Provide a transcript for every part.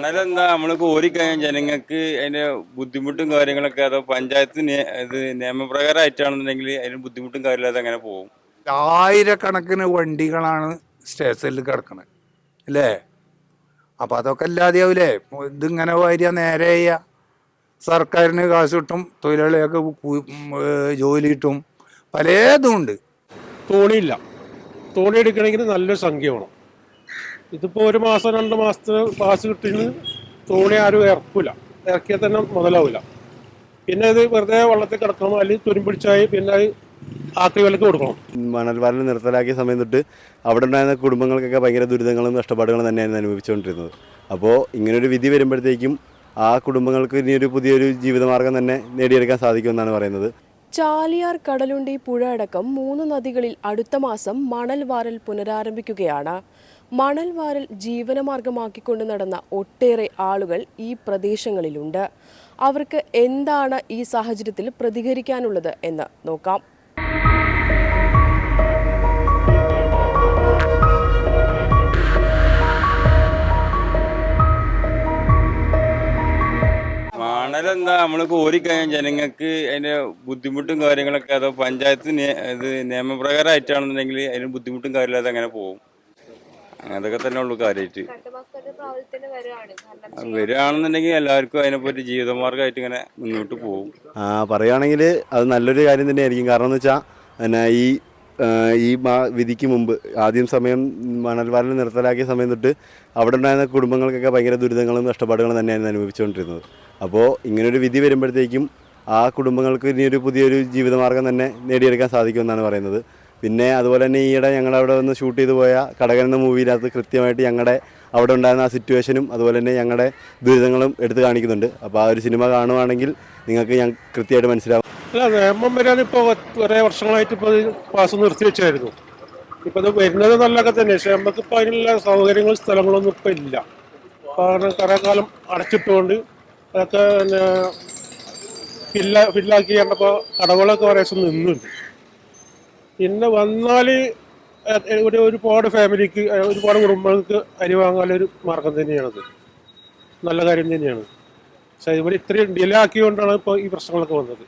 മണലെന്താ നമ്മള് കോരിക്കഴിഞ്ഞാൽ ജനങ്ങൾക്ക് അതിന്റെ ബുദ്ധിമുട്ടും കാര്യങ്ങളൊക്കെ അതോ പഞ്ചായത്ത് ഇത് നിയമപ്രകാരമായിട്ടാണെന്നുണ്ടെങ്കിൽ അതിന് ബുദ്ധിമുട്ടും കാര്യമില്ലാതെ അങ്ങനെ പോകും. ആയിരക്കണക്കിന് വണ്ടികളാണ് സ്റ്റേഷനിൽ കിടക്കണത് അല്ലേ? അപ്പം അതൊക്കെ ഇല്ലാതെയാവൂലേ? ഇതിങ്ങനെ വരിക നേരെ ചെയ്യുക, സർക്കാരിന് കാശ് കിട്ടും, തൊഴിലാളികൾക്ക് ജോലി കിട്ടും, പലതും ഉണ്ട്. തോണിയില്ല. തോണി എടുക്കണമെങ്കിൽ നല്ലൊരു സംഖ്യ വേണം. ഇതിപ്പോൾ 1 മാസം 2 മാസത്തിന് പാസ് കിട്ടിന് തോണി ആരും ഇറക്കില്ല, ഇറക്കിയാൽ തന്നെ മുതലാവില്ല. പിന്നെ ഇത് വെറുതെ വെള്ളത്തിൽ കിടക്കണം, അല്ലെങ്കിൽ തുരുമ്പിടിച്ചായി പിന്നെ അത് ആക്രി വിലക്ക് കൊടുക്കണം. മണൽവാരൽ നിർത്തലാക്കിയ സമയം തൊട്ട് അവിടെ ഉണ്ടായിരുന്ന കുടുംബങ്ങൾക്കൊക്കെ ഭയങ്കര ദുരിതങ്ങളും നഷ്ടപ്പാടുകളും തന്നെയായിരുന്നു അനുഭവിച്ചുകൊണ്ടിരുന്നത്. അപ്പോൾ ഇങ്ങനൊരു വിധി വരുമ്പോഴത്തേക്കും ആ കുടുംബങ്ങൾക്ക് ഇനിയൊരു പുതിയൊരു ജീവിതമാർഗം തന്നെ നേടിയെടുക്കാൻ സാധിക്കുമെന്നാണ് പറയുന്നത്. ചാലിയാർ, കടലുണ്ടി പുഴ അടക്കം 3 നദികളിൽ അടുത്ത മാസം മണൽ വാരൽ പുനരാരംഭിക്കുകയാണ്. മണൽ വാരൽ ജീവനമാർഗമാക്കിക്കൊണ്ട് നടന്ന ഒട്ടേറെ ആളുകൾ ഈ പ്രദേശങ്ങളിലുണ്ട്. അവർക്ക് എന്താണ് ഈ സാഹചര്യത്തിൽ പ്രതികരിക്കാനുള്ളത് എന്ന് നോക്കാം. മണലെന്താ നമ്മള് കോരിക്കഴിഞ്ഞാൽ ജനങ്ങൾക്ക് അതിന്റെ ബുദ്ധിമുട്ടും കാര്യങ്ങളൊക്കെ അതോ പഞ്ചായത്ത് ഇത് നിയമപ്രകാരമായിട്ടാണെന്നുണ്ടെങ്കിൽ അതിന് ബുദ്ധിമുട്ടും കാര്യമില്ലാതെ അങ്ങനെ പോകും. അങ്ങനത്തൊക്കെ തന്നെ ഉള്ളു കാര്യമായിട്ട്. വരികയാണെന്നുണ്ടെങ്കിൽ എല്ലാവർക്കും അതിനെപ്പറ്റി ജീവിതമാർഗമായിട്ട് ഇങ്ങനെ മുന്നോട്ട് പോകും. പറയുകയാണെങ്കിൽ അത് നല്ലൊരു കാര്യം തന്നെയായിരിക്കും. കാരണം എന്ന് വെച്ചാൽ പിന്നെ ഈ വിധിക്ക് മുമ്പ് ആദ്യം സമയം മണൽവാരൽ നിർത്തലാക്കിയ സമയം തൊട്ട് അവിടെ ഉണ്ടായിരുന്ന കുടുംബങ്ങൾക്കൊക്കെ ഭയങ്കര ദുരിതങ്ങളും നഷ്ടപ്പാടുകളും തന്നെയായിരുന്നു അനുഭവിച്ചുകൊണ്ടിരുന്നത്. അപ്പോൾ ഇങ്ങനൊരു വിധി വരുമ്പോഴത്തേക്കും ആ കുടുംബങ്ങൾക്ക് ഇനിയൊരു പുതിയൊരു ജീവിതമാർഗം തന്നെ നേടിയെടുക്കാൻ സാധിക്കുമെന്നാണ് പറയുന്നത്. പിന്നെ അതുപോലെ തന്നെ ഈയിടെ ഞങ്ങളവിടെ വന്ന് ഷൂട്ട് ചെയ്തു പോയ കടകൻ എന്ന മൂവിയിനകത്ത് കൃത്യമായിട്ട് ഞങ്ങളുടെ അവിടെ ഉണ്ടായിരുന്ന ആ സിറ്റുവേഷനും അതുപോലെ തന്നെ ഞങ്ങളുടെ ദുരിതങ്ങളും എടുത്തു കാണിക്കുന്നുണ്ട്. അപ്പോൾ ആ ഒരു സിനിമ കാണുവാണെങ്കിൽ നിങ്ങൾക്ക് കൃത്യമായിട്ട് മനസ്സിലാവും. അല്ല, നിയമം വരാനിപ്പോൾ കുറേ വർഷങ്ങളായിട്ട് ഇപ്പോൾ പാസ് നിർത്തി വെച്ചായിരുന്നു. ഇപ്പോൾ ഇത് വരുന്നത് നല്ലതൊക്കെ തന്നെ, പക്ഷേ നമുക്കിപ്പോൾ അതിനുള്ള സൗകര്യങ്ങളും സ്ഥലങ്ങളൊന്നും ഇപ്പോൾ ഇല്ല. കാരണം കുറേ കാലം അടച്ചിട്ടുകൊണ്ട് അതൊക്കെ ഫില്ലാക്കി കണ്ടപ്പോൾ കടകളൊക്കെ കുറേ ദിവസം നിന്നുണ്ട്. പിന്നെ വന്നാൽ ഒരുപാട് ഫാമിലിക്ക്, ഒരുപാട് കുടുംബങ്ങൾക്ക് അരി വാങ്ങാനൊരു മാർഗം തന്നെയാണത്, നല്ല കാര്യം തന്നെയാണ്. പക്ഷേ ഇവിടെ ഇത്രയും ഡിലേ ആക്കിക്കൊണ്ടാണ് ഇപ്പോൾ ഈ പ്രശ്നങ്ങളൊക്കെ വന്നത്.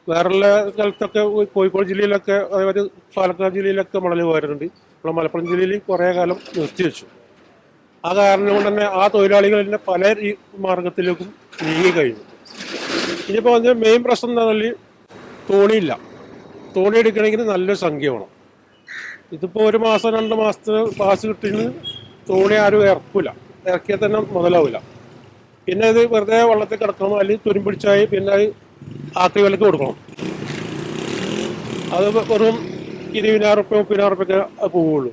വേറെയുള്ള സ്ഥലത്തൊക്കെ കോഴിക്കോട് ജില്ലയിലൊക്കെ അതേപോലെ പാലക്കാട് ജില്ലയിലൊക്കെ മണൽ പോരുന്നുണ്ട്. നമ്മുടെ മലപ്പുറം ജില്ലയിൽ കുറേ കാലം നിർത്തിവെച്ചു. ആ കാരണം കൊണ്ട് തന്നെ ആ തൊഴിലാളികൾ തന്നെ പല മാർഗത്തിലേക്കും നീങ്ങി കഴിഞ്ഞു. ഇനിയിപ്പോൾ അതിൻ്റെ മെയിൻ പ്രശ്നം എന്താ പറഞ്ഞാൽ തോണിയില്ല. തോണി എടുക്കണമെങ്കിൽ നല്ലൊരു സംഖ്യ വേണം. ഇതിപ്പോൾ 1 മാസം 2 മാസത്തിന് പാസ് കിട്ടിന് തോണി ആരും ഇറക്കില്ല, ഇറക്കിയാൽ തന്നെ മുതലാവില്ല. പിന്നെ ഇത് വെറുതെ വെള്ളത്തിൽ കിടക്കണം, അല്ലെങ്കിൽ തുരുമ്പിടിച്ചായി പിന്നെ അത് ആക്രി വിലക്ക് കൊടുക്കണം. അത് വെറും 20,000 റുപ്യ 30,000 റുപ്യൊക്കെ പോവുള്ളൂ.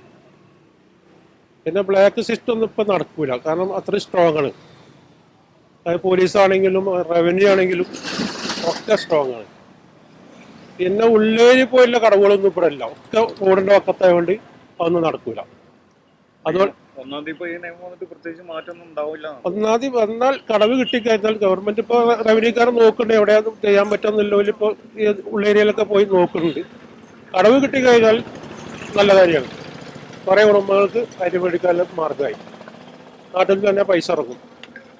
പിന്നെ ബ്ലാക്ക് സിസ്റ്റം ഒന്നും ഇപ്പം നടക്കില്ല, കാരണം അത്രയും സ്ട്രോങ് ആണ്. അത് പോലീസാണെങ്കിലും റവന്യൂ ആണെങ്കിലും ഒക്കെ സ്ട്രോങ് ആണ്. പിന്നെ ഉള്ളേരി പോയുള്ള കടവുകളൊന്നും ഇവിടെ ഇല്ല, ഒക്കെ റോഡിൻ്റെ പക്കത്തായതുകൊണ്ട് അതൊന്നും നടക്കില്ല. അതുകൊണ്ട് ഒന്നാമത് വന്നാൽ കടവ് കിട്ടിക്കഴിഞ്ഞാൽ ഗവൺമെന്റ് ഇപ്പോൾ റവന്യൂക്കാരൻ നോക്കുന്നുണ്ട്, എവിടെയാണ് ചെയ്യാൻ പറ്റുന്നില്ല. ഇപ്പോൾ ഈ ഉള്ളേരിയയിലൊക്കെ പോയി നോക്കുന്നുണ്ട്. കടവ് കിട്ടിക്കഴിഞ്ഞാൽ നല്ല കാര്യമാണ്. കുറേ കുടുംബങ്ങൾക്ക് അരി മേടിക്കാനുള്ള മാർഗമായി, നാട്ടിൽ തന്നെ പൈസ ഇറങ്ങും.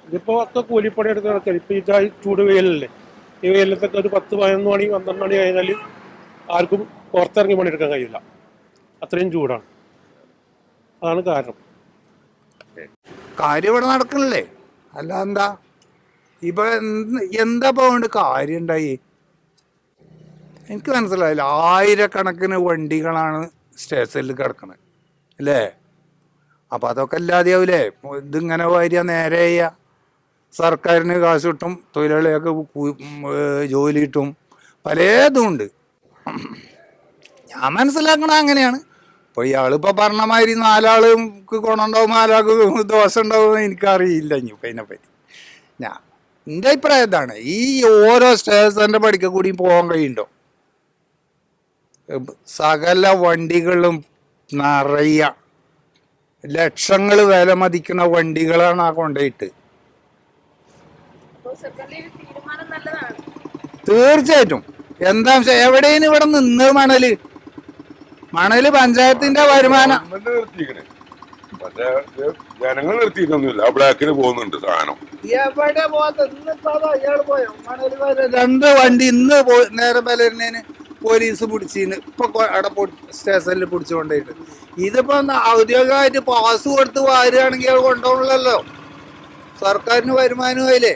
ഇതിപ്പോൾ ഒക്കെ കൂലിപ്പണി എടുത്ത് നടക്കുക. ഇപ്പോൾ ഈ ചൂട് വെയിലല്ലേ, ഈ വെയിലത്തൊക്കെ ഒരു 10, 11 മണി 12 മണി കഴിഞ്ഞാൽ ആർക്കും പുറത്തിറങ്ങി പണിയെടുക്കാൻ കഴിയില്ല, അത്രയും ചൂടാണ്. അതാണ് കാരണം. കാര്യം ഇവിടെ നടക്കണില്ലേ? അല്ല എന്താ ഇപ്പൊ എന്താ പോകേണ്ട കാര്യം ഉണ്ടായി? എനിക്ക് മനസ്സിലായില്ല. ആയിരക്കണക്കിന് വണ്ടികളാണ് സ്റ്റേഷനിൽ കിടക്കണത് അല്ലേ? അപ്പം അതൊക്കെ ഇല്ലാതെയാവൂലേ? ഇതിങ്ങനെ വരിക നേരെ ചെയ്യുക, സർക്കാരിന് കാശ് കിട്ടും, തൊഴിലാളികൾക്ക് ജോലി കിട്ടും, പലതും ഉണ്ട്. ഞാൻ മനസ്സിലാക്കണ അങ്ങനെയാണ്. ഇപ്പോൾ ഇയാളിപ്പോൾ പറഞ്ഞ മാതിരി 4 ആൾക്ക് ഗുണമുണ്ടാവും, 4 ആൾക്ക് ദോഷം ഉണ്ടാവും, എനിക്കറിയില്ല ഇനിയിപ്പോൾ അതിനെപ്പറ്റി. എൻ്റെ അഭിപ്രായം ഇതാണ്, ഈ ഓരോ സ്റ്റേഷൻ്റെ പഠിക്ക കൂടി പോകാൻ കഴിയുന്നുണ്ടോ? സകല വണ്ടികളും നിറയ ലക്ഷങ്ങൾ വില മതിക്കുന്ന വണ്ടികളാണ് ആ കൊണ്ടുപോയിട്ട്. തീർച്ചയായിട്ടും. എന്താ എവിടെയാണ് ഇവിടെ നിന്ന് മണല് പഞ്ചായത്തിന്റെ വരുമാനം പക്ഷെ ജനങ്ങൾ നിർത്തിയിട്ടൊന്നുമില്ല, ബ്ലാക്കിന് പോകുന്നുണ്ട് സാധനം. എവിടെ അയാൾ പോയോ മണല് വാരൽ 2 വണ്ടി ഇന്ന് നേരം വിലരുന്നതിന് പോലീസ് പിടിച്ചിന്ന് ഇപ്പൊ അവിടെ സ്റ്റേഷനിൽ പിടിച്ചുകൊണ്ടിട്ട്. ഇതിപ്പോ ഔദ്യോഗികമായിട്ട് പാസ് കൊടുത്ത് വാരുകയാണെങ്കിൽ അത് കൊണ്ടുപോകണല്ലോ. സർക്കാരിന് വരുമാനമായില്ലേ.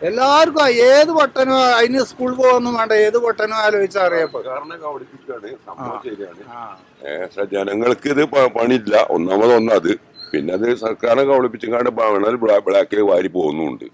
എല്ലാവർക്കും ഏത് പൊട്ടനും അതിന് സ്കൂളിൽ പോകുന്നു വേണ്ട, ഏത് പൊട്ടനും ആലോചിച്ചാൽ അറിയപ്പോ. സർക്കാരിനെ കബളിപ്പിക്കുകയാണ്, സംഭവം ശരിയാണ്. പക്ഷെ ജനങ്ങൾക്ക് ഇത് പണിയില്ല, ഒന്നാമത് അത്. പിന്നെ അത് സർക്കാരിനെ കബളിപ്പിച്ചുകൊണ്ട് ബ്ലാക്കിൽ വാരി പോകുന്നുണ്ട്.